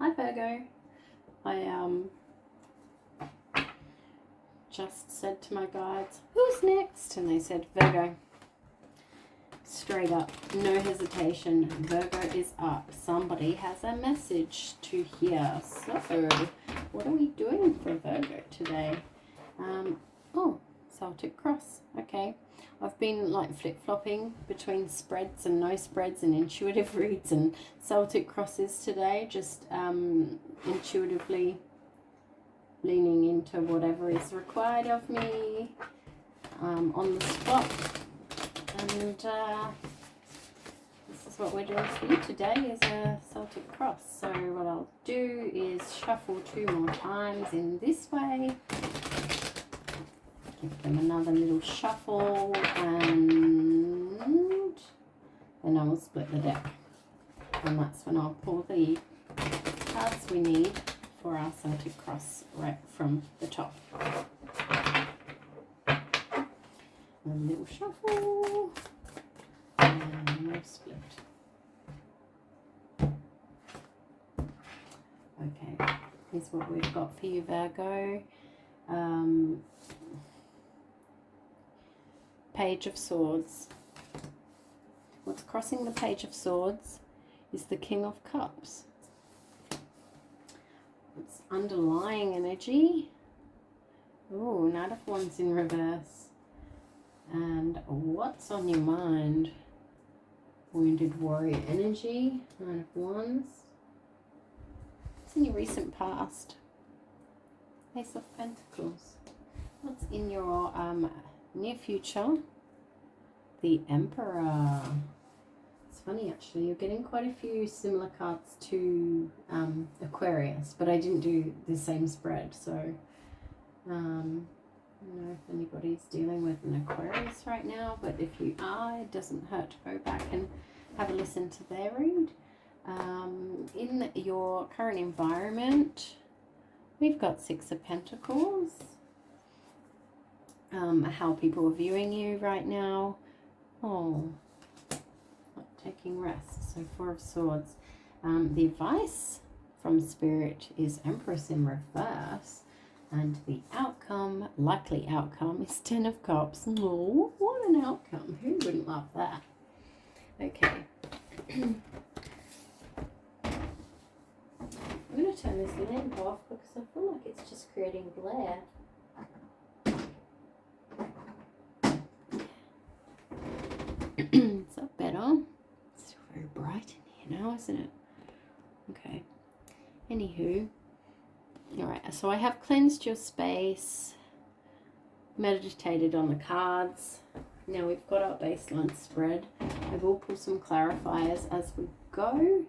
Hi Virgo. I just said to my guides, who's next? And they said Virgo. Straight up, no hesitation. Virgo is up. Somebody has a message to hear. So, what are we doing for Virgo today? Oh, Celtic Cross. Okay. I've been like flip-flopping between spreads and no spreads and intuitive reads and Celtic Crosses today. Just intuitively leaning into whatever is required of me on the spot. And this is what we're doing for you today, is a Celtic Cross. So what I'll do is shuffle 2 more times in this way. Give them another little shuffle, and then I will split the deck. And that's when I'll pull the cards we need for our Celtic Cross right from the top. A little shuffle, and we'll split. Okay, here's what we've got for you, Virgo. Page of Swords. What's crossing the Page of Swords is the King of Cups. It's underlying energy. Oh, Knight of Wands in reverse. And what's on your mind? Wounded Warrior energy. Knight of Wands. What's in your recent past? Ace of Pentacles. What's in your near future? The Emperor. It's funny actually, you're getting quite a few similar cards to Aquarius, but I didn't do the same spread, so I don't know if anybody's dealing with an Aquarius right now, but if you are, it doesn't hurt to go back and have a listen to their read. In your current environment, we've got 6 of Pentacles. How people are viewing you right now. Oh, not taking rest. So 4 of Swords. The advice from Spirit is Empress in reverse. And the outcome, likely outcome, is 10 of Cups. Oh, what an outcome. Who wouldn't love that? Okay. I'm going to turn this lamp off because I feel like it's just creating glare. Is that better? It's still very bright in here now, isn't it? Okay. Anywho. Alright, so I have cleansed your space, meditated on the cards. Now we've got our baseline spread. I will pull some clarifiers as we go.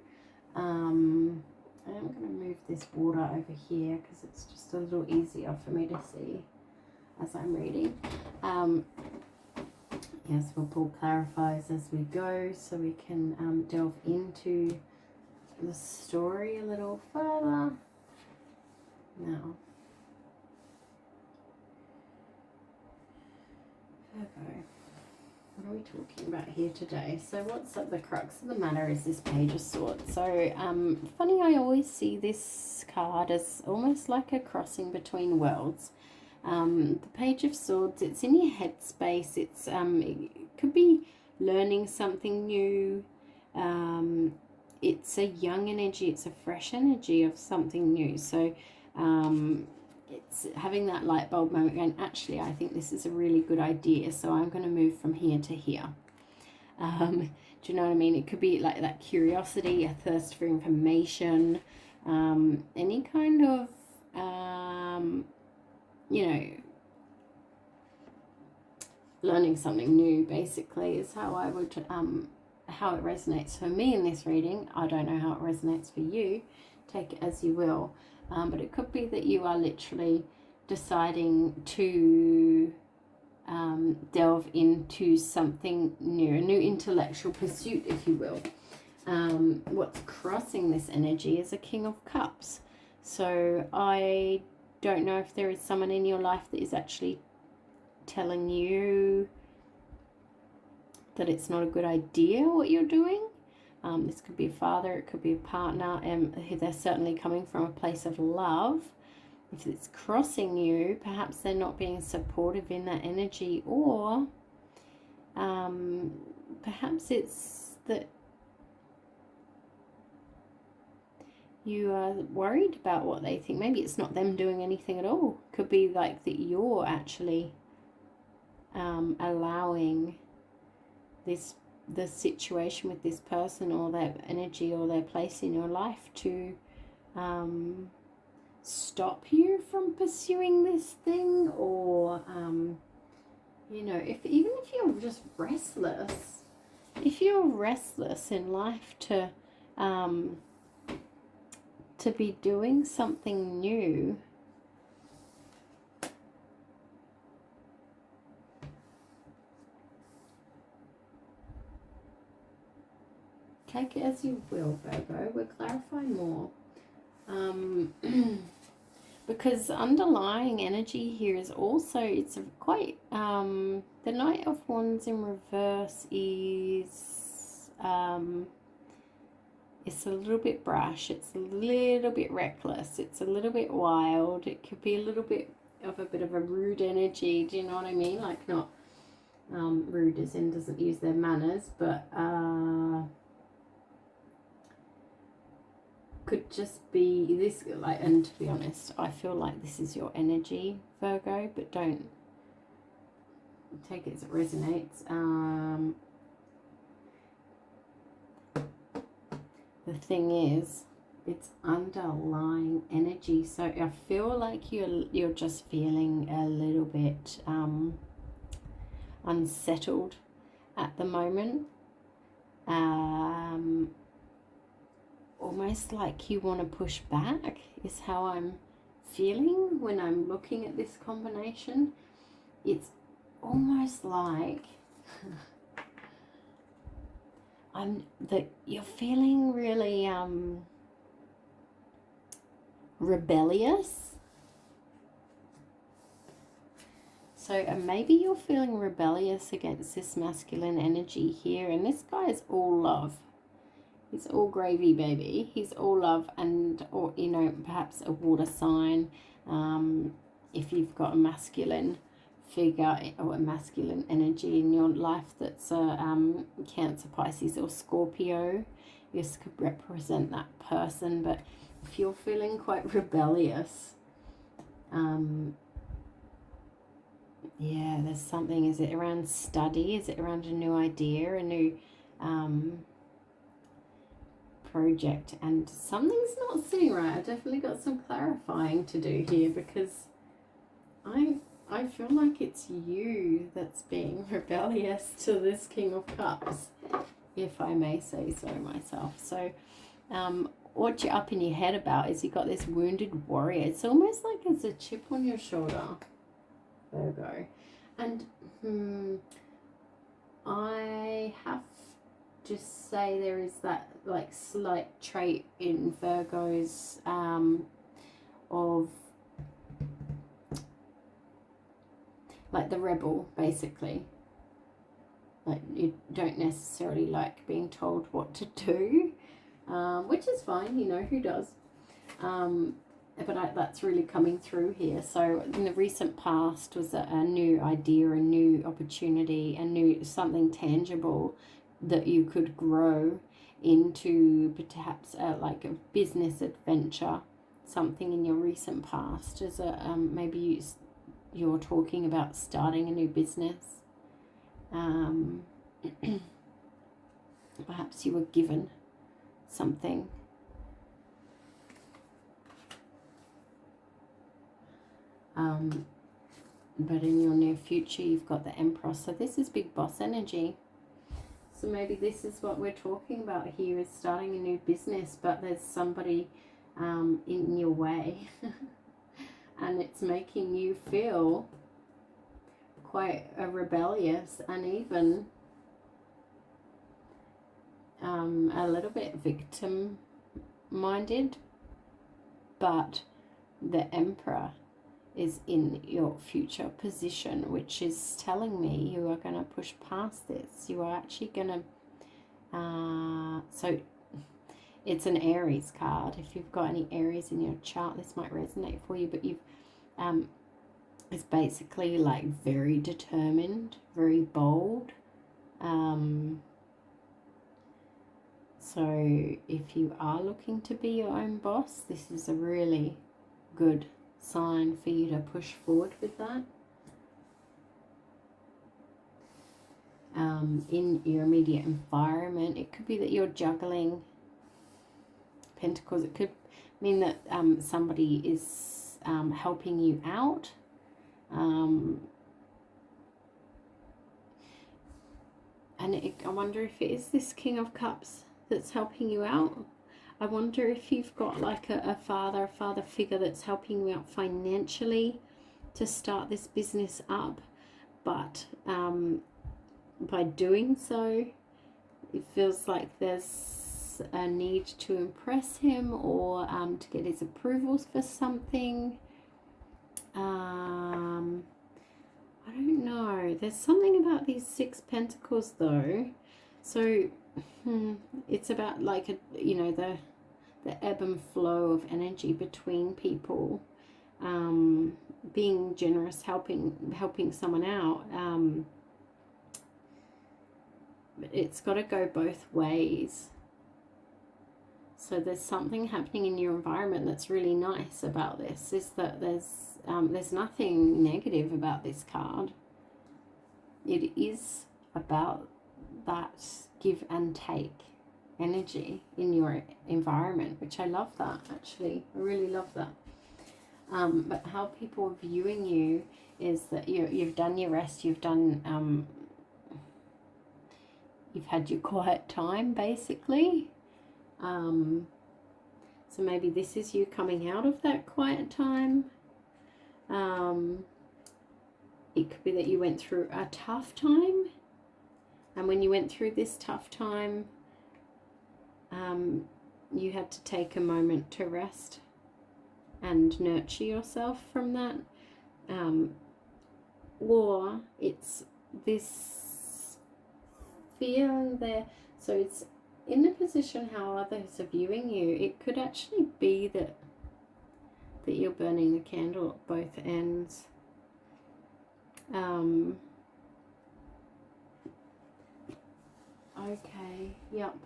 I'm going to move this water over here because it's just a little easier for me to see as I'm reading. Yes, we'll pull clarifiers as we go so we can delve into the story a little further. Now, Virgo, what are we talking about here today? So what's at the crux of the matter is this Page of Swords. So funny, I always see this card as almost like a crossing between worlds. The Page of Swords, it's in your headspace. It's it could be learning something new. It's a young energy. It's a fresh energy of something new. So it's having that light bulb moment going, actually, I think this is a really good idea. So I'm going to move from here to here. Do you know what I mean? It could be like that curiosity, a thirst for information, any kind of, you know, learning something new basically is how I would, how it resonates for me in this reading. I don't know how it resonates for you. Take it as you will. But it could be that you are literally deciding to delve into something new, a new intellectual pursuit, if you will. What's crossing this energy is a King of Cups. So I don't know if there is someone in your life that is actually telling you that it's not a good idea what you're doing. This could be a father, it could be a partner, and they're certainly coming from a place of love. If it's crossing you, perhaps they're not being supportive in that energy, or perhaps it's that you are worried about what they think. Maybe it's not them doing anything at all. Could be like that you're actually allowing the situation with this person or their energy or their place in your life to stop you from pursuing this thing, or you know, even if you're just restless, if you're restless in life to be doing something new, take it as you will, Virgo. We'll clarify more. Because underlying energy here is also, it's quite, the Knight of Wands in reverse is, it's a little bit brash, it's a little bit reckless, it's a little bit wild, it could be a little bit of a rude energy, do you know what I mean? Like, not rude as in doesn't use their manners, but could just be this, like, and to be honest, I feel like this is your energy, Virgo, but don't take it as it resonates. The thing is, it's underlying energy, so I feel like you're just feeling a little bit unsettled at the moment. Almost like you want to push back is how I'm feeling when I'm looking at this combination. It's almost like you're feeling really rebellious. So maybe you're feeling rebellious against this masculine energy here, and this guy is all love. He's all gravy, baby. He's all love, and, or, you know, perhaps a water sign. If you've got a masculine figure or a masculine energy in your life that's a Cancer, Pisces, or Scorpio, this could represent that person. But if you're feeling quite rebellious, yeah, there's something. Is it around study? Is it around a new idea, a new project? And something's not sitting right. I definitely got some clarifying to do here, because I feel like it's you that's being rebellious to this King of Cups, if I may say so myself. So what you're up in your head about is you got this wounded warrior. It's almost like it's a chip on your shoulder, Virgo. And I have to say there is that, like, slight trait in Virgos of, like, the rebel, basically. Like, you don't necessarily like being told what to do, which is fine, you know, who does? But that's really coming through here. So in the recent past was a new idea, a new opportunity, a new something tangible that you could grow into, perhaps like a business adventure, something in your recent past. As a maybe you're talking about starting a new business. Perhaps you were given something. But in your near future, you've got the Emperor. So this is big boss energy. So maybe this is what we're talking about here, is starting a new business, but there's somebody in your way. And it's making you feel quite rebellious and even a little bit victim-minded. But the Emperor is in your future position, which is telling me you are going to push past this. You are actually going to So it's an Aries card. If you've got any Aries in your chart, this might resonate for you. But you've it's basically like very determined, very bold. So if you are looking to be your own boss, this is a really good sign for you to push forward with that. In your immediate environment, it could be that you're juggling pentacles. It could mean that somebody is helping you out. And I wonder if it is this King of Cups that's helping you out. I wonder if you've got like a father figure that's helping you out financially to start this business up. But by doing so, it feels like there's a need to impress him or to get his approvals for something. I don't know. There's something about these 6 pentacles though. So it's about like the ebb and flow of energy between people. Being generous, helping someone out. But it's got to go both ways. So there's something happening in your environment that's really nice about this, is that there's nothing negative about this card. It is about that give and take energy in your environment, which I love that, actually. I really love that. But how people are viewing you is that you've done your rest, you've done, you've had your quiet time, basically. So maybe this is you coming out of that quiet time. It could be that you went through a tough time, and when you went through this tough time, you had to take a moment to rest and nurture yourself from that. Or it's this feeling there. So it's in the position how others are viewing you. It could actually be that you're burning the candle at both ends. Okay, yep.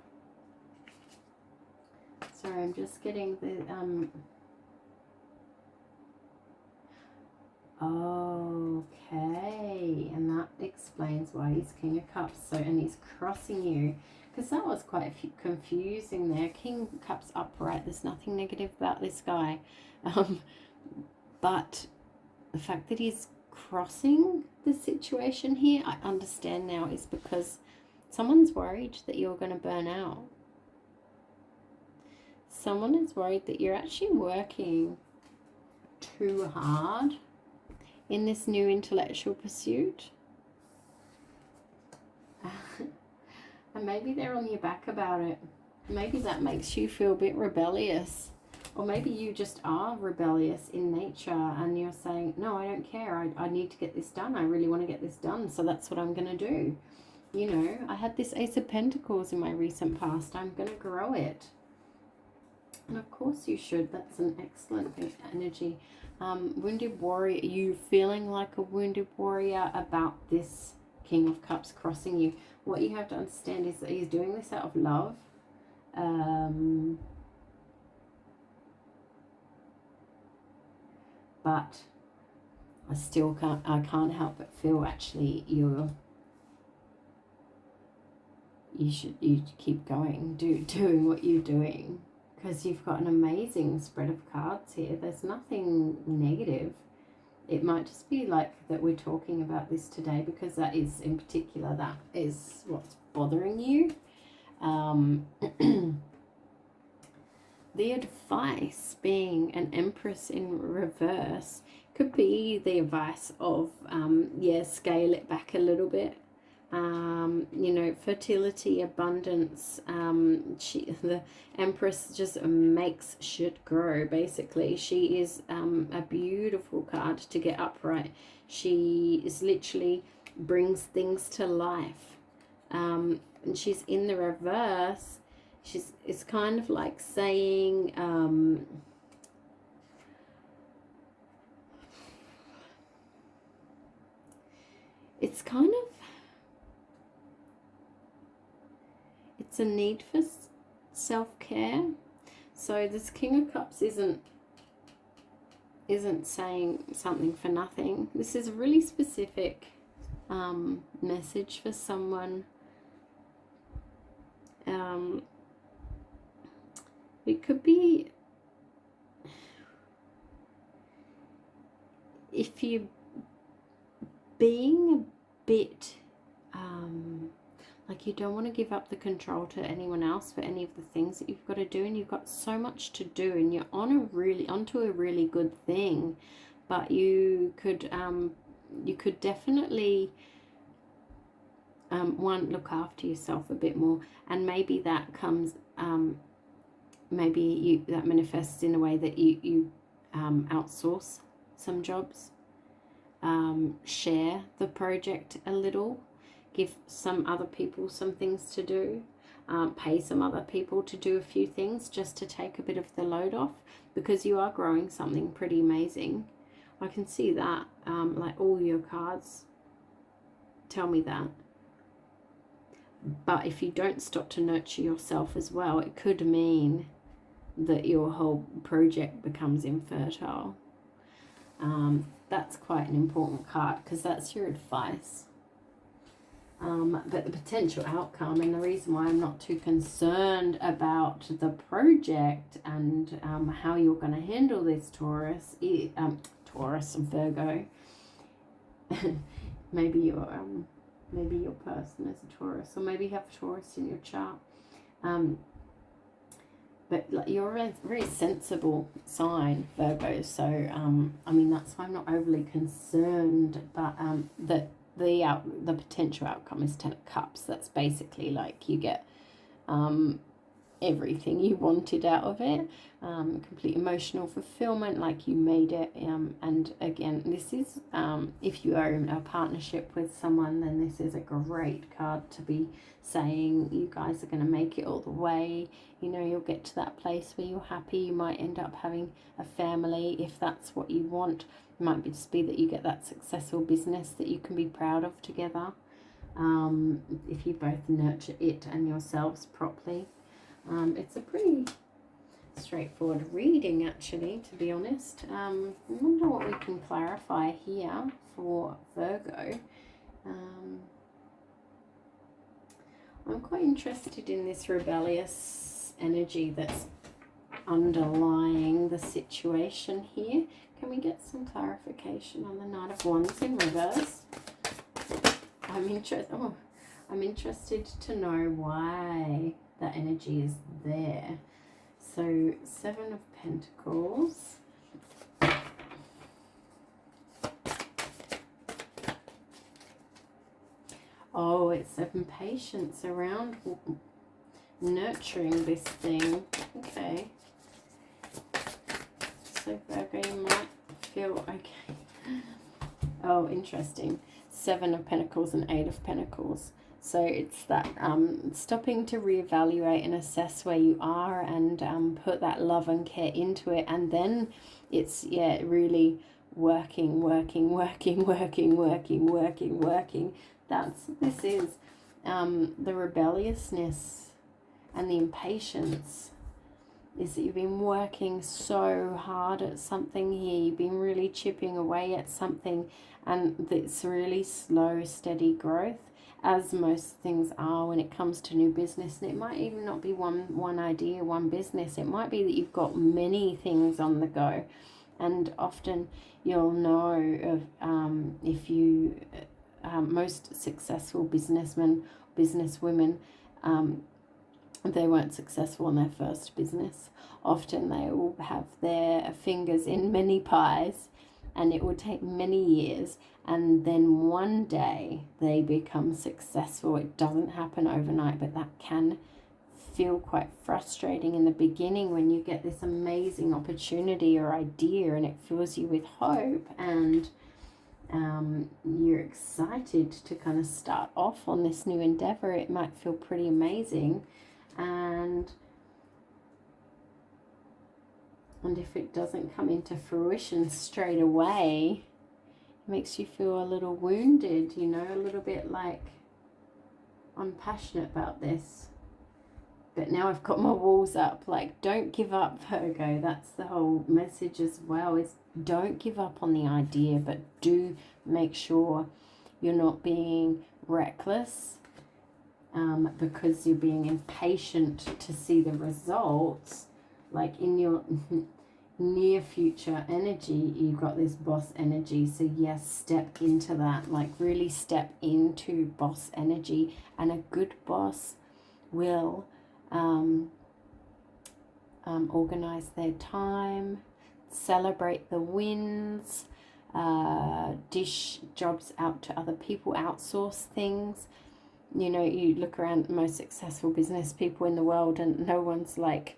Sorry, I'm just getting the okay, and that explains why he's King of Cups. So, and he's crossing you, because that was quite confusing there. King of Cups upright, there's nothing negative about this guy, but the fact that he's crossing the situation here, I understand now, is because someone's worried that you're going to burn out. Someone is worried that you're actually working too hard in this new intellectual pursuit. And maybe they're on your back about it. Maybe that makes you feel a bit rebellious. Or maybe you just are rebellious in nature and you're saying, no, I don't care. I need to get this done. I really want to get this done. So that's what I'm going to do. You know, I had this Ace of Pentacles in my recent past. I'm going to grow it. And of course you should. That's an excellent energy. Wounded warrior, you feeling like a wounded warrior about this King of Cups crossing you. What you have to understand is that he's doing this out of love. But I still can't help but feel actually you keep going, doing what you're doing, because you've got an amazing spread of cards here. There's nothing negative. It might just be like that we're talking about this today because that is, in particular, that is what's bothering you. The advice being an Empress in reverse could be the advice of, scale it back a little bit. You know, fertility, abundance. The Empress just makes shit grow, basically. She is a beautiful card to get upright. She is literally brings things to life. and she's in the reverse, it's kind of like saying, it's kind of, it's a need for self-care. So this King of Cups isn't saying something for nothing. This is a really specific message for someone. It could be if you're being a bit like you don't want to give up the control to anyone else for any of the things that you've got to do, and you've got so much to do, and you're onto a really good thing, but you could definitely look after yourself a bit more, and maybe that comes that manifests in a way that you outsource some jobs, share the project a little, give some other people some things to do, pay some other people to do a few things just to take a bit of the load off, because you are growing something pretty amazing. I can see that, like all your cards tell me that. But if you don't stop to nurture yourself as well, it could mean that your whole project becomes infertile. That's quite an important card, because that's your advice. But the potential outcome, and the reason why I'm not too concerned about the project and how you're going to handle this, Taurus and Virgo. maybe your person is a Taurus, or maybe you have Taurus in your chart. But you're a very sensible sign, Virgo. So I mean, that's why I'm not overly concerned. But the potential outcome is 10 of Cups. That's basically like you get everything you wanted out of it, complete emotional fulfillment, like you made it. And again, this is if you are in a partnership with someone, then this is a great card to be saying you guys are going to make it all the way. You know, you'll get to that place where you're happy. You might end up having a family if that's what you want. It might just be that you get that successful business that you can be proud of together, if you both nurture it and yourselves properly. It's a pretty straightforward reading, actually, to be honest. I wonder what we can clarify here for Virgo. I'm quite interested in this rebellious energy that's underlying the situation here. Can we get some clarification on the Knight of Wands in reverse? I'm interested to know why that energy is there. So 7 of Pentacles. Oh, it's impatience around nurturing this thing. Okay. So Virgo, you might feel okay. Oh, interesting. 7 of Pentacles and 8 of Pentacles. So it's that stopping to reevaluate and assess where you are, and put that love and care into it, and then it's really working. This is the rebelliousness and the impatience is that you've been working so hard at something here. You've been really chipping away at something, and it's really slow, steady growth, as most things are when it comes to new business. And it might even not be one idea, one business. It might be that you've got many things on the go, and often you'll know of if you most successful businessmen, businesswomen, they weren't successful in their first business. Often they will have their fingers in many pies, and it will take many years, and then one day they become successful. It doesn't happen overnight, but that can feel quite frustrating in the beginning when you get this amazing opportunity or idea and it fills you with hope, and you're excited to kind of start off on this new endeavor. It might feel pretty amazing, and if it doesn't come into fruition straight away, it makes you feel a little wounded, you know, a little bit like, I'm passionate about this, but now I've got my walls up. Like, don't give up, Virgo. That's the whole message as well, is don't give up on the idea, but do make sure you're not being reckless, because you're being impatient to see the results. Like in your near future energy, you've got this boss energy. So yes, step into that, like really step into boss energy. And a good boss will organize their time, celebrate the wins, dish jobs out to other people, outsource things. You know, you look around the most successful business people in the world, and no one's like,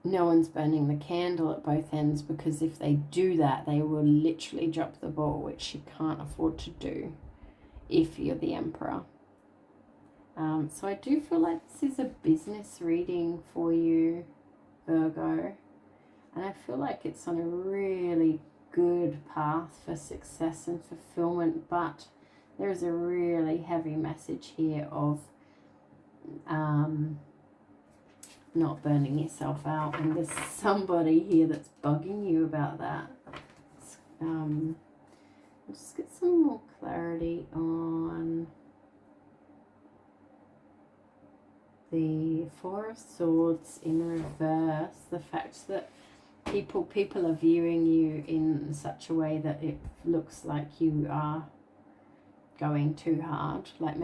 no one's burning the candle at both ends, because if they do that, they will literally drop the ball, which you can't afford to do if you're the emperor. So I do feel like this is a business reading for you, Virgo, and I feel like it's on a really good path for success and fulfillment, but there is a really heavy message here of not burning yourself out, and there's somebody here that's bugging you about that. Just get some more clarity on the Four of Swords in reverse. The fact that people are viewing you in such a way that it looks like you are going too hard, like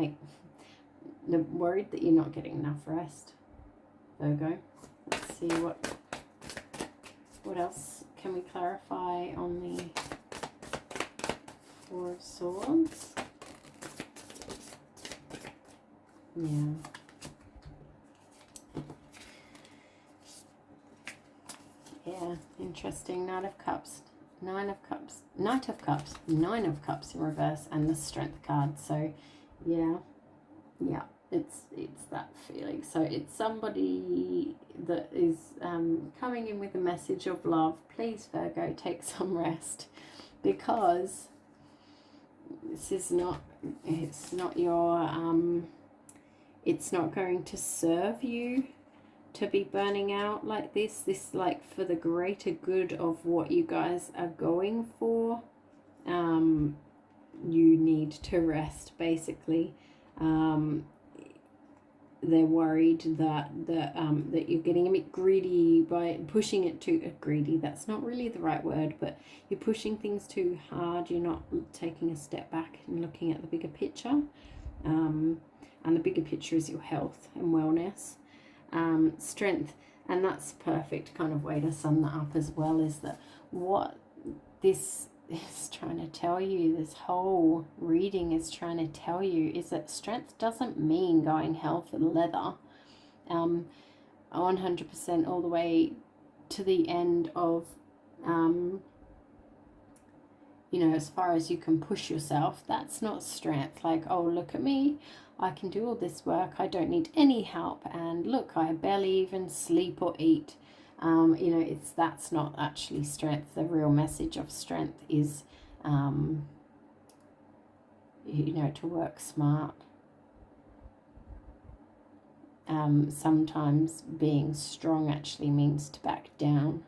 they're worried that you're not getting enough rest, Virgo. Let's see what else can we clarify on the Four of Swords. Yeah. Yeah, interesting. Knight of Cups, Nine of Cups, Knight of Cups, Nine of Cups in reverse, and the Strength card. So, yeah, it's that feeling. So it's somebody that is coming in with a message of love. Please, Virgo, take some rest, because this is not. It's not your. It's not going to serve you to be burning out like this. Like for the greater good of what you guys are going for, you need to rest, basically. They're worried that you're getting a bit greedy by pushing it too greedy. That's not really the right word, but you're pushing things too hard. You're not taking a step back and looking at the bigger picture, and the bigger picture is your health and wellness. Strength, and that's perfect kind of way to sum that up as well, is that what this is trying to tell you, this whole reading is trying to tell you, is that strength doesn't mean going hell for leather 100% all the way to the end of as far as you can push yourself. That's not strength. Like, oh, look at me, I can do all this work, I don't need any help, and look, I barely even sleep or eat. That's not actually strength. The real message of strength is, to work smart. Sometimes being strong actually means to back down.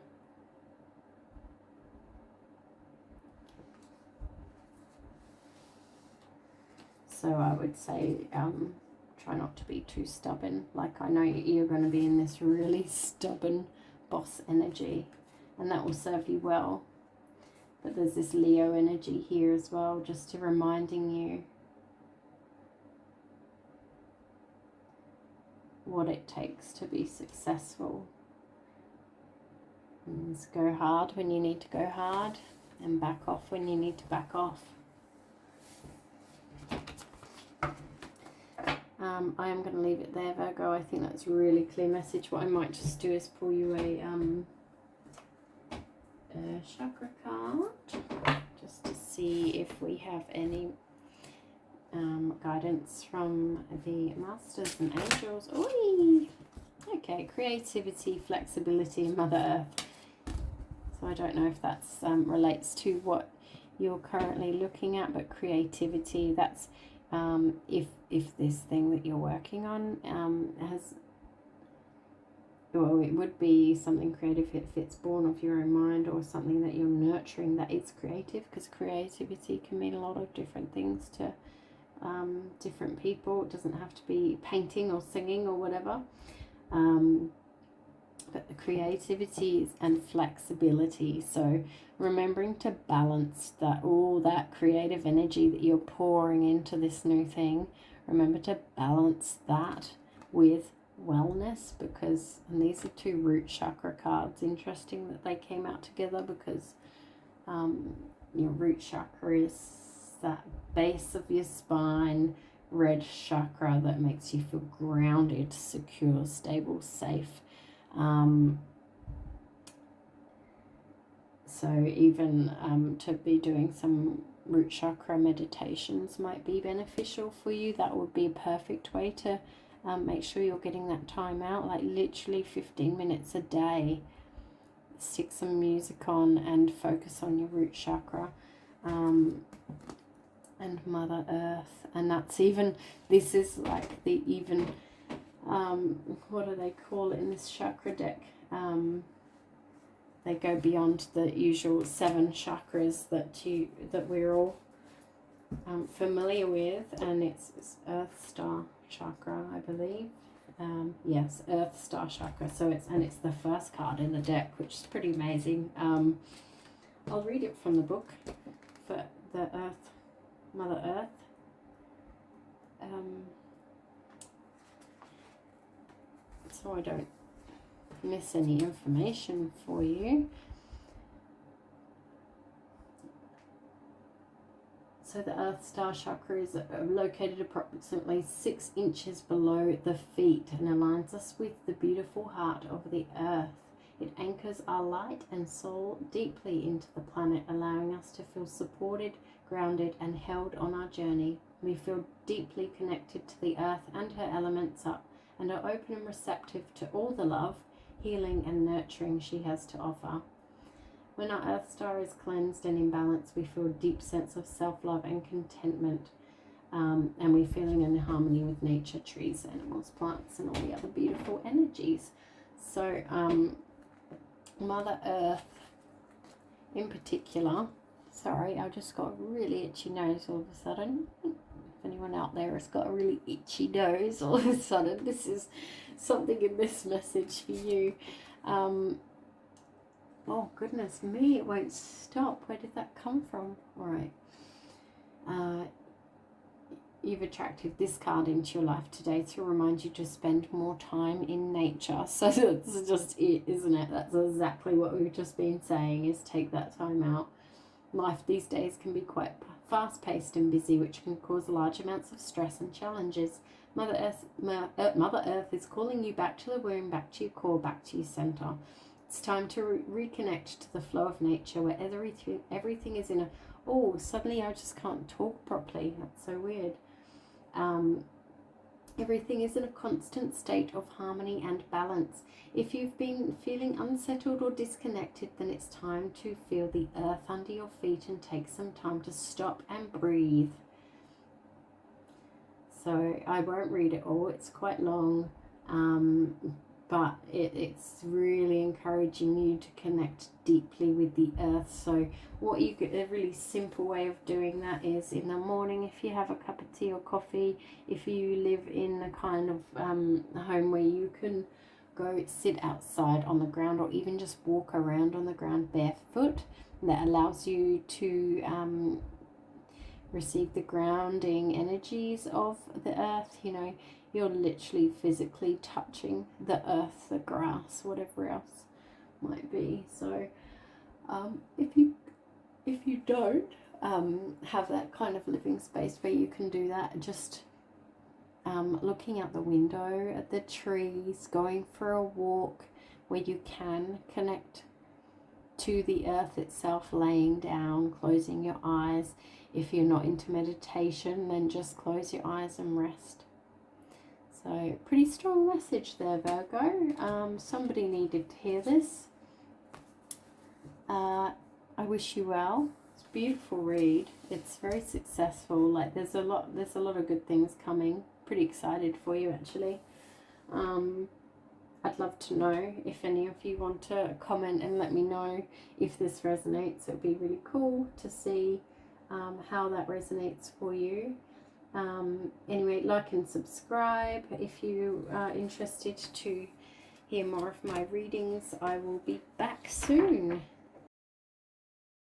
So I would say, try not to be too stubborn. Like, I know you're going to be in this really stubborn boss energy, and that will serve you well. But there's this Leo energy here as well, just to reminding you what it takes to be successful. And go hard when you need to go hard, and back off when you need to back off. I am going to leave it there, Virgo. I think that's a really clear message. What I might just do is pull you chakra card, just to see if we have any guidance from the masters and angels. Oi! Okay, creativity, flexibility, Mother Earth. So I don't know if that's relates to what you're currently looking at, but creativity, that's if this thing that you're working on has, well, it would be something creative if it's born of your own mind, or something that you're nurturing that is creative, because creativity can mean a lot of different things to different people. It doesn't have to be painting or singing or whatever. But the creativity and flexibility. So remembering to balance that, all that creative energy that you're pouring into this new thing. Remember to balance that with wellness, because, and these are two root chakra cards. Interesting that they came out together, because your root chakra is that base of your spine, red chakra that makes you feel grounded, secure, stable, safe. So even to be doing some root chakra meditations might be beneficial for you. That would be a perfect way to make sure you're getting that time out, like literally 15 minutes a day. Stick some music on and focus on your root chakra and Mother Earth. And that's even, this is like the even, what do they call it in this chakra deck? They go beyond the usual 7 chakras that we're all familiar with, and it's Earth Star chakra, I believe. Yes, Earth Star chakra. So it's the first card in the deck, which is pretty amazing. I'll read it from the book for the Earth, Mother Earth. So I don't miss any information for you. So the Earth Star chakra is located approximately 6 inches below the feet and aligns us with the beautiful heart of the earth. It anchors our light and soul deeply into the planet, allowing us to feel supported, grounded, and held on our journey. We feel deeply connected to the earth and her elements and are open and receptive to all the love, healing, and nurturing she has to offer. When our Earth Star is cleansed and in balance, we feel a deep sense of self-love and contentment, and we're feeling in harmony with nature, trees, animals, plants, and all the other beautiful energies. So Mother Earth in particular, sorry, I just got a really itchy nose all of a sudden. If anyone out there has got a really itchy nose all of a sudden, this is something in this message for you. Oh, goodness me, it won't stop. Where did that come from? All right. You've attracted this card into your life today to remind you to spend more time in nature. So that's just it, isn't it? That's exactly what we've just been saying, is take that time out. Life these days can be quite fast-paced and busy, which can cause large amounts of stress and challenges. Mother Earth is calling you back to the womb, back to your core, back to your center. It's time to reconnect to the flow of nature, where everything is in a... Oh, suddenly I just can't talk properly. That's so weird. Everything is in a constant state of harmony and balance. If you've been feeling unsettled or disconnected, then it's time to feel the earth under your feet and take some time to stop and breathe. So I won't read it all. It's quite long. But it's really encouraging you to connect deeply with the earth. So what you could, a really simple way of doing that is in the morning, if you have a cup of tea or coffee, if you live in the kind of home where you can go sit outside on the ground, or even just walk around on the ground barefoot, that allows you to receive the grounding energies of the earth. You know, you're literally physically touching the earth, the grass, whatever else might be. So if you don't have that kind of living space where you can do that, just looking out the window at the trees, going for a walk where you can connect to the earth itself, laying down, closing your eyes. If you're not into meditation, then just close your eyes and rest. So pretty strong message there, Virgo. Somebody needed to hear this. I wish you well. It's a beautiful read. It's very successful. Like there's a lot of good things coming. Pretty excited for you actually. I'd love to know if any of you want to comment and let me know if this resonates. It would be really cool to see how that resonates for you. Anyway, like and subscribe if you are interested to hear more of my readings. I will be back soon.